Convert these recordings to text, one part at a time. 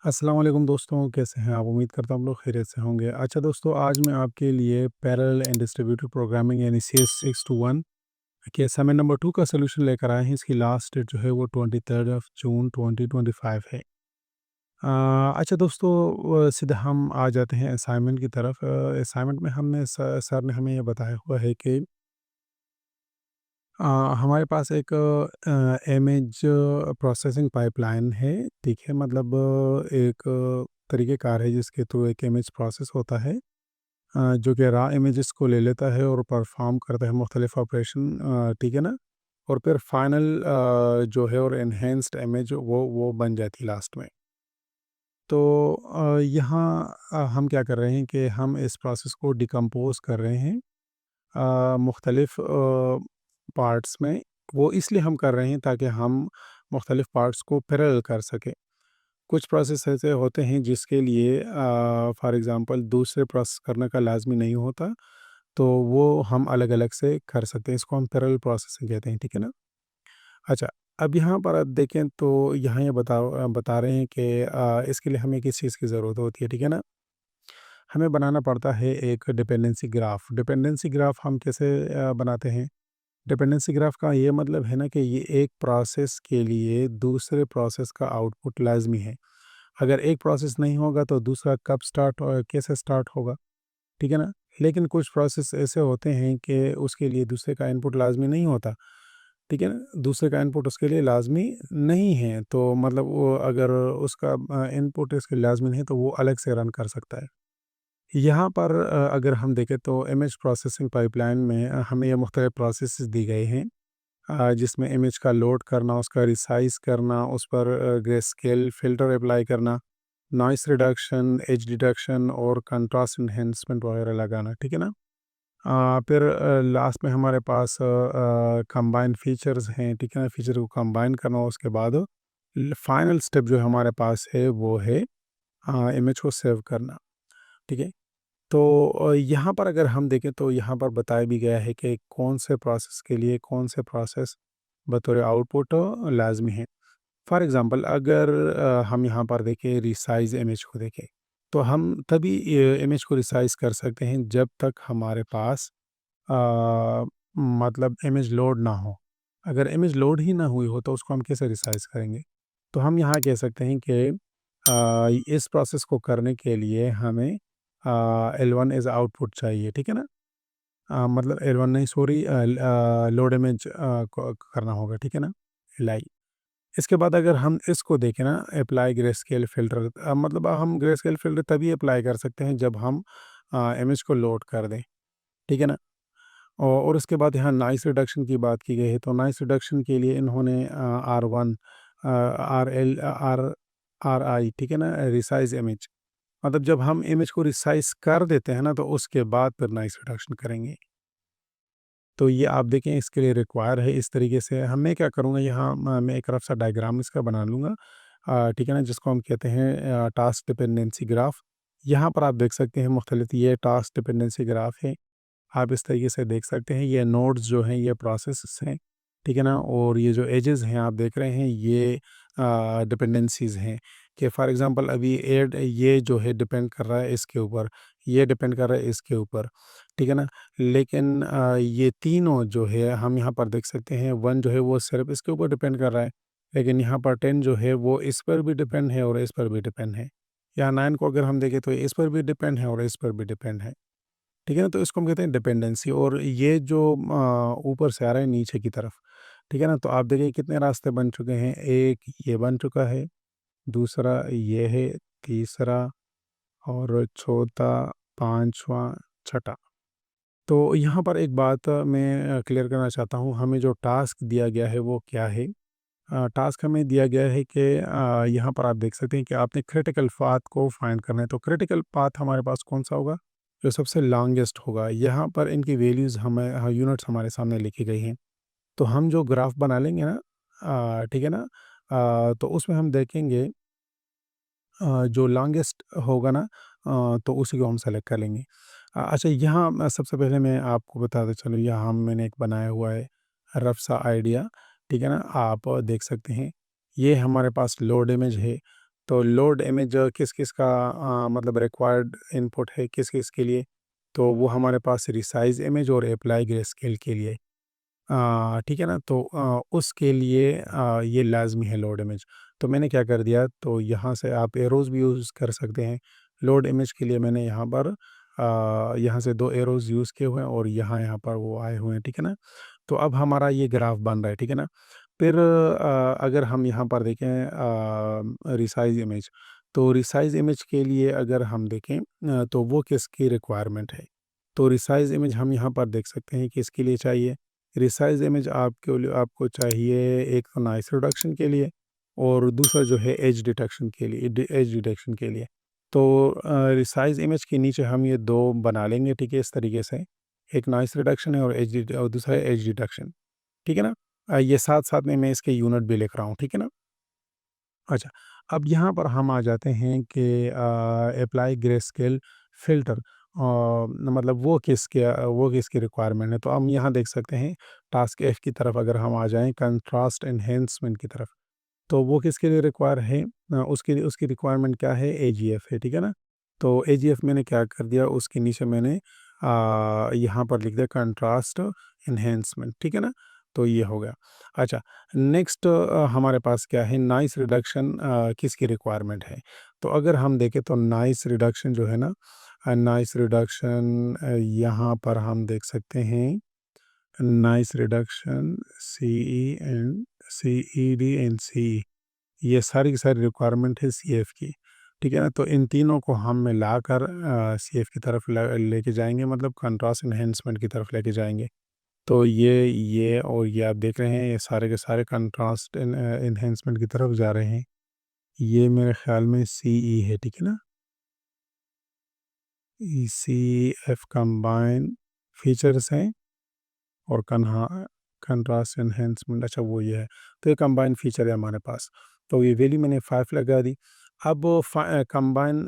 अस्सलाम वालेकुम दोस्तों, कैसे हैं आप? उम्मीद करता हूँ आप लोग खैरियत से होंगे। अच्छा दोस्तों, आज मैं आपके लिए पैरेलल एंड डिस्ट्रीब्यूटेड प्रोग्रामिंग यानी CS621 के असाइनमेंट नंबर 2 का सॉल्यूशन लेकर आए हैं। इसकी लास्ट डेट जो है वो 23 ऑफ जून 2025 है। अच्छा दोस्तों, सीधा हम आ जाते हैं असाइनमेंट की तरफ। असाइनमेंट में हमने सर ने हमें ये बताया हुआ है कि अ, हमारे पास एक इमेज प्रोसेसिंग पाइपलाइन है, ठीक है? मतलब एक तरीक़ेकार है जिसके थ्रू एक इमेज प्रोसेस होता है, जो कि रॉ इमेजेस को ले लेता है और परफॉर्म करता है मुख्तलिफ ऑपरेशन, ठीक है ना? और फिर फाइनल जो है और एनहेंस्ड इमेज वो बन जाती है लास्ट में। तो यहाँ हम क्या कर रहे हैं कि हम इस प्रोसेस को डिकम्पोज़ कर रहे हैं मुख्तलिफ़ पार्ट्स में। वो इसलिए हम कर रहे हैं ताकि हम मुख्तलिफ़ पार्ट्स को पैरेलल कर सकें। कुछ प्रोसेस ऐसे होते हैं जिसके लिए फॉर एग्ज़ाम्पल दूसरे प्रोसेस करने का लाज़मी नहीं होता, तो वो हम अलग-अलग से कर सकते हैं। इसको हम पैरेलल प्रोसेसिंग कहते हैं, ठीक है ना? अच्छा, अब यहाँ पर आप देखें तो यहाँ ये बता रहे हैं कि इसके लिए हमें किस चीज़ की ज़रूरत होती है, ठीक है ना? हमें बनाना पड़ता है एक डिपेंडेंसी ग्राफ। डिपेंडेंसी ग्राफ हम कैसे बनाते हैं? डिपेंडेंसी ग्राफ का ये मतलब है ना कि ये एक प्रोसेस के लिए दूसरे प्रोसेस का आउटपुट लाज़मी है। अगर एक प्रोसेस नहीं होगा तो दूसरा कब स्टार्ट कैसे स्टार्ट होगा, ठीक है ना? लेकिन कुछ प्रोसेस ऐसे होते हैं कि उसके लिए दूसरे का इनपुट लाज़मी नहीं होता, ठीक है ना? दूसरे का इनपुट उसके लिए लाज़मी नहीं है, तो मतलब वो अगर उसका इनपुट इसके लाज़मी नहीं है तो वो अलग से रन कर सकता है। यहाँ पर अगर हम देखें तो इमेज प्रोसेसिंग पाइपलाइन में हमें ये मुख्तलिफ प्रोसेसेस दी गई हैं, जिसमें इमेज का लोड करना, उसका रिसाइज़ करना, उस पर ग्रे स्केल फ़िल्टर अप्लाई करना, नॉइस रिडक्शन, एज डिडक्शन और कंट्रास्ट एनहांसमेंट वगैरह लगाना, ठीक है ना? फिर लास्ट में हमारे पास कंबाइन फीचर्स हैं, ठीक है ना? फीचर को कंबाइन करना, उसके बाद फाइनल स्टेप जो हमारे पास है वो है इमेज को सेव करना, ठीक है? तो यहाँ पर अगर हम देखें तो यहाँ पर बताया भी गया है कि कौन से प्रोसेस के लिए कौन से प्रोसेस बतौर आउटपुट लाजमी है। फॉर एग्ज़ाम्पल अगर हम यहाँ पर देखें रिसाइज़ इमेज को देखें, तो हम तभी इमेज को रिसाइज़ कर सकते हैं जब तक हमारे पास मतलब इमेज लोड ना हो। अगर इमेज लोड ही ना हुई हो तो उसको हम कैसे रिसाइज़ करेंगे? तो हम यहाँ कह सकते हैं कि इस प्रोसेस को करने के लिए हमें L1 एज़ आउटपुट चाहिए, ठीक है ना? मतलब L1 नहीं, सॉरी, लोड इमेज को करना होगा, ठीक है ना? LI। इसके बाद अगर हम इसको देखें ना, अप्लाई ग्रे स्केल फ़िल्टर, मतलब हम ग्रे स्केल फ़िल्टर तभी अप्लाई कर सकते हैं जब हम इमेज को लोड कर दें, ठीक है ना? और उसके बाद यहाँ नॉइस रिडक्शन की बात की गई है, तो नॉइस रिडक्शन के लिए इन्होंने R1 RL RI, ठीक है ना? रिसाइज़ इमेज, मतलब जब हम इमेज को रिसाइज़ कर देते हैं ना, तो उसके बाद फिर नॉइस रिडक्शन करेंगे। तो ये आप देखें इसके लिए रिक्वायर है इस तरीके से। मैं क्या करूँगा यहाँ, मैं एक रफ़ सा डायग्राम इसका बना लूँगा, ठीक है ना? जिसको हम कहते हैं टास्क डिपेंडेंसी ग्राफ। यहाँ पर आप देख सकते हैं मुख्तलिफ ये टास्क डिपेंडेंसी ग्राफ है। आप इस तरीके से देख सकते हैं, ये नोड्स जो हैं ये प्रोसेसेस हैं, ठीक है ना? और ये जो एजेस हैं आप देख रहे हैं ये डिपेंडेंसीज़ हैं, कि फॉर एग्ज़ाम्पल अभी एड ये जो है डिपेंड कर रहा है इसके ऊपर, ये डिपेंड कर रहा है इसके ऊपर, ठीक है ना? लेकिन ये तीनों जो है हम यहाँ पर देख सकते हैं, 1 जो है वो सिर्फ़ इसके ऊपर डिपेंड कर रहा है, लेकिन यहाँ पर 10 जो है वो इस पर भी डिपेंड है और इस पर भी डिपेंड है। यहाँ 9 को अगर हम देखें तो इस पर भी डिपेंड है और इस पर भी डिपेंड है। ठीक है ना? तो इसको हम कहते हैं डिपेंडेंसी, और ये जो ऊपर से आ रहा है नीचे की तरफ, ठीक है ना? तो आप देखिए कितने रास्ते बन चुके हैं। एक ये बन चुका है, दूसरा ये है, तीसरा और चौथा, पाँचवाँ, छठा। तो यहाँ पर एक बात मैं क्लियर करना चाहता हूँ, हमें जो टास्क दिया गया है वो क्या है? टास्क हमें दिया गया है कि यहाँ पर आप देख सकते हैं कि आपने क्रिटिकल पाथ को फाइंड करना है। तो क्रिटिकल पाथ हमारे पास कौन-सा होगा? जो सबसे लॉन्गेस्ट होगा। यहाँ पर इनकी वैल्यूज़ हमें यूनिट्स हमारे सामने लिखी गई हैं। तो हम जो ग्राफ बना लेंगे ना, ठीक है ना? तो उसमें हम देखेंगे जो लॉन्गेस्ट होगा ना, तो उसी को हम सेलेक्ट कर लेंगे। अच्छा, यहाँ सबसे पहले मैं आपको बताता चलूँ, यहाँ मैंने एक बनाया हुआ है रफ़ सा आइडिया, ठीक है ना? आप देख सकते हैं, ये हमारे पास लोड इमेज है। तो लोड इमेज किस-किस का मतलब रिक्वायर्ड इनपुट है किस-किस के लिए, तो वो हमारे पास रिसाइज़ इमेज और एप्लाई ग्रेस्केल के लिए। ठीक है ना? तो उसके लिए ये लाज़मी है लोड इमेज। तो मैंने क्या कर दिया, तो यहाँ से आप एरोज़ भी यूज़ कर सकते हैं। लोड इमेज के लिए मैंने यहाँ पर यहाँ से 2 एरोज़ यूज़ किए हुए हैं और यहाँ पर वो आए हुए हैं, ठीक है ना? तो अब हमारा ये ग्राफ बन रहा है, ठीक है ना? फिर अगर हम यहाँ पर देखें रिसाइज़ इमेज, तो रिसाइज़ इमेज के लिए अगर हम देखें तो वो किसकी रिक्वायरमेंट है? तो रिसाइज़ इमेज हम यहाँ पर देख सकते हैं कि किसके लिए चाहिए। रिसाइज़ इमेज आपको चाहिए एक तो नॉइज़ रिडक्शन के लिए और दूसरा जो है एज डिटेक्शन के लिए एज डिटेक्शन के लिए। तो रिसाइज़ इमेज के नीचे हम ये 2 बना लेंगे, ठीक है, इस तरीके से। एक नॉइज़ रिडक्शन है और दूसरा है एज डिटेक्शन, ठीक है ना? ये साथ-साथ में मैं इसके यूनिट भी लिख रहा हूँ, ठीक है ना? अच्छा, अब यहाँ पर हम आ जाते हैं कि एप्लाई ग्रेस्केल फ़िल्टर मतलब वो किसकी रिक्वायरमेंट है। तो हम यहाँ देख सकते हैं टास्क एफ की तरफ अगर हम आ जाएँ कंट्रास्ट एनहांसमेंट की तरफ, तो वो किसके लिए रिक्वायर है? उसकी उसकी रिक्वायरमेंट क्या है? एजीएफ है, ठीक है ना? तो एजीएफ मैंने क्या कर दिया, उसके नीचे मैंने यहाँ पर लिख दिया कंट्रास्ट एनहांसमेंट, ठीक है ना? तो ये हो गया। अच्छा, नेक्स्ट हमारे पास क्या है? नॉइज़ रिडक्शन किसकी रिक्वायरमेंट है? तो अगर हम देखें तो नॉइज़ रिडक्शन जो है ना, नॉइज़ रिडक्शन यहाँ पर हम देख सकते हैं noise reduction CED and CE, ये सारी की सारी रिक्वायरमेंट है सीएफ की, ठीक है ना? तो इन तीनों को हम मिलाकर सीएफ की तरफ लेके जाएँगे, मतलब कंट्रास्ट एनहांसमेंट की तरफ लेके जाएँगे। तो ये और ये आप देख रहे हैं, ये सारे के सारे कंट्रास्ट एनहांसमेंट की तरफ जा रहे हैं। ये मेरे ख़्याल में सीई है, ठीक है ना? सीएफ कंबाइन फीचर्स हैं और कंट्रास्ट एनहांसमेंट, अच्छा वो ये है। तो ये कंबाइन फीचर है हमारे पास। तो ये वैल्यू मैंने 5 लगा दी। अब कंबाइन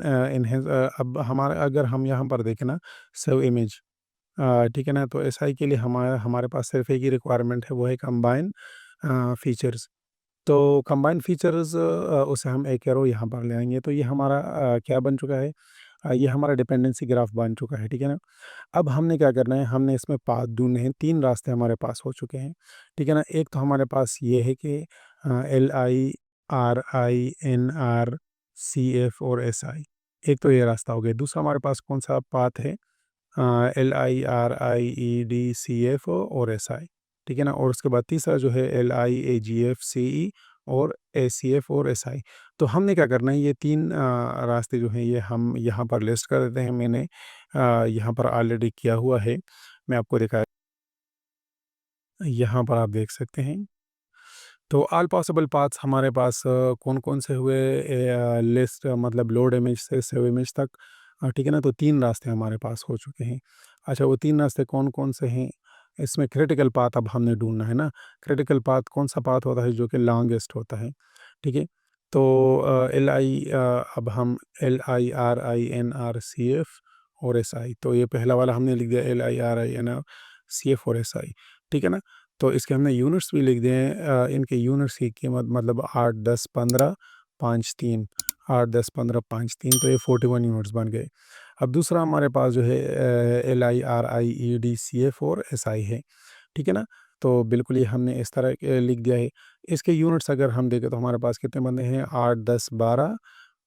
अब हमारा अगर हम यहाँ पर देखें ना सेव इमेज, ठीक है ना? तो एसआई के लिए हमारा हमारे पास सिर्फ़ एक ही रिक्वायरमेंट है, वो है कंबाइन फीचर्स। तो कंबाइन फीचर्स उसे हम एक एरो यहाँ पर ले आएँगे, तो ये हमारा क्या बन चुका है? ये हमारा डिपेंडेंसी ग्राफ बन चुका है, ठीक है ना? अब हमने क्या करना है, हमने इसमें पाथ ढूँढने हैं, 3 रास्ते हमारे पास हो चुके हैं, ठीक है ना? एक तो हमारे पास ये है कि LI, RI, NR, CF और SI, एक तो ये रास्ता हो गया। दूसरा हमारे पास कौन-सा पाथ है? LI, RI, ED, CF और SI, ठीक है ना? और उसके बाद तीसरा जो है LI, AGF, CE और ACF और SI। तो हमने क्या करना है, ये 3 रास्ते जो हैं ये हम यहाँ पर लिस्ट कर देते हैं। मैंने यहाँ पर ऑलरेडी किया हुआ है, मैं आपको दिखा, यहाँ पर आप देख सकते हैं। तो ऑल पॉसिबल पाथ्स हमारे पास कौन-कौन से हुए, लिस्ट मतलब लोड इमेज से सेव इमेज तक, ठीक है ना? तो 3 रास्ते हमारे पास हो चुके हैं। अच्छा, वो 3 रास्ते कौन-कौन से हैं? इसमें क्रिटिकल पाथ अब हमने ढूँढना है ना, क्रिटिकल पाथ कौन-सा पाथ होता है जो कि लॉन्गेस्ट होता है, ठीक है? तो अब हम LI, RI, NR, CF और SI, तो ये पहला वाला हमने लिख दिया LI, RI, NR, CF और SI, ठीक है ना? तो इसके हमने यूनिट्स भी लिख दिए हैं, इनके यूनिट्स की कीमत मतलब 8, 10, 15, 5, 3, 8, 10, 15, 5, 3, तो ये 41 यूनिट्स बन गए। अब दूसरा हमारे पास जो है LI, RI, ED, CF और SI है, ठीक है ना? तो बिल्कुल ये हमने इस तरह लिख दिया है। इसके यूनिट्स अगर हम देखें तो हमारे पास कितने बनते हैं? 8, 10, 12,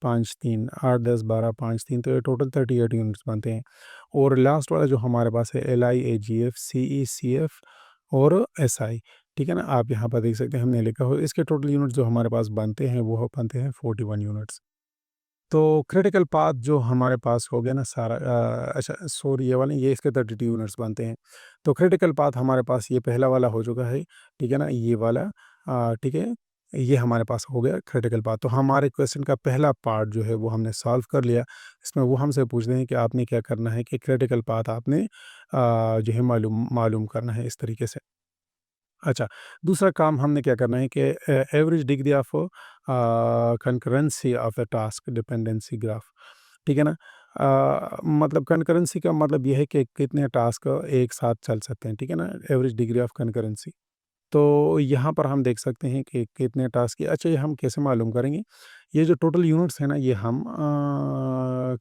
5, 3, 8, 10, 12, 5, 3, तो ये टोटल 38 यूनिट्स बनते हैं। और लास्ट वाला जो हमारे पास है LI, AGF, CE, CF और SI, ठीक है ना? आप यहाँ पर देख सकते हैं हमने लिखा हुआ है। इसके टोटल यूनिट्स जो हमारे पास बनते हैं वो बनते हैं 41 यूनिट्स। तो क्रिटिकल पाथ जो हमारे पास हो गया ना सारा, अच्छा सॉरी ये वाले, ये इसके 32 यूनिट्स बनते हैं। तो क्रिटिकल पाथ हमारे पास ये पहला वाला हो चुका है, ठीक है ना? ये वाला ठीक है? ये हमारे पास हो गया क्रिटिकल पाथ। तो हमारे क्वेश्चन का पहला पार्ट जो है वो हमने सॉल्व कर लिया। इसमें वो हमसे पूछते हैं कि आपने क्या करना है कि क्रिटिकल पाथ आपने जो है मालूम मालूम करना है इस तरीके से। अच्छा, दूसरा काम हमने क्या करना है कि average degree of concurrency of the task dependency graph, ठीक है ना? मतलब कंकरेंसी का मतलब ये है कि कितने टास्क एक साथ चल सकते हैं, ठीक है ना? Average degree of concurrency. तो यहाँ पर हम देख सकते हैं कि कितने टास्क किए। अच्छा, ये हम कैसे मालूम करेंगे? ये जो टोटल यूनिट्स हैं ना, ये हम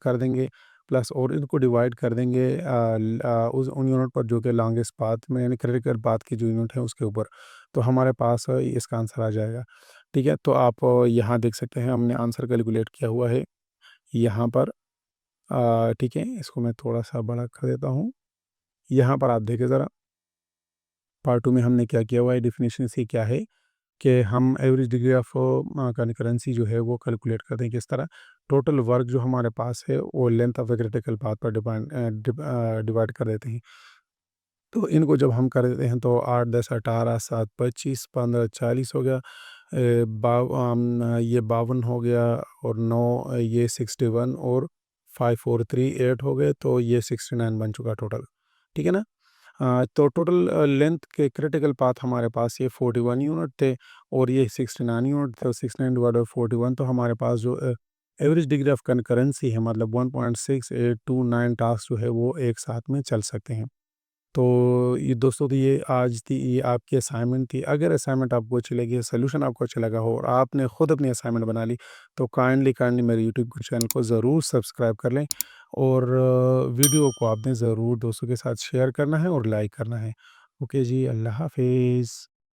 कर देंगे प्लस और इनको डिवाइड कर देंगे उस उन यूनिट पर जो कि लॉन्गेस्ट पाथ में यानी क्रिटिकल पाथ की जो यूनिट है उसके ऊपर। तो हमारे पास इसका आंसर आ जाएगा। ठीक है? तो आप यहाँ देख सकते हैं हमने आंसर कैलकुलेट किया हुआ है यहाँ पर। ठीक है? इसको मैं थोड़ा-सा बड़ा कर देता हूँ। यहाँ पर आप देखें ज़रा, पार्ट 2 में हमने क्या किया हुआ है, डेफिनिशन इसकी क्या है कि हम एवरेज डिग्री ऑफ कंकरेंसी जो है वो कैलकुलेट करते हैं किस तरह। टोटल वर्क जो हमारे पास है वो length of the critical path पर डिवाइड कर देते हैं। तो इनको जब हम कर देते हैं तो 8 10 18 7 25 15 40 हो गया, ये 52 हो गया, और 9 ये 61, और 5 4 3 8 हो गए, तो ये 69 बन चुका टोटल। ठीक है ना? तो टोटल लेंथ के क्रिटिकल पाथ हमारे पास ये 41 यूनिट थे, और ये 69 यूनिट थे, और 69 डिवाइड बाई 41, तो हमारे पास जो एवरेज डिग्री ऑफ कंकरेंसी है मतलब 1.6829 टास्क जो है वो एक साथ में चल सकते हैं। तो ये दोस्तों, तो ये आज थी, ये आपकी असाइनमेंट थी। अगर असाइनमेंट आपको अच्छी लगी, सॉल्यूशन आपको अच्छा लगा हो और आपने खुद अपनी असाइनमेंट बना ली, तो काइंडली काइंडली मेरे यूट्यूब के चैनल को ज़रूर सब्सक्राइब कर लें, और वीडियो को आपने ज़रूर दोस्तों के साथ शेयर करना है और लाइक करना है। ओके जी, अल्लाह हाफ़िज़।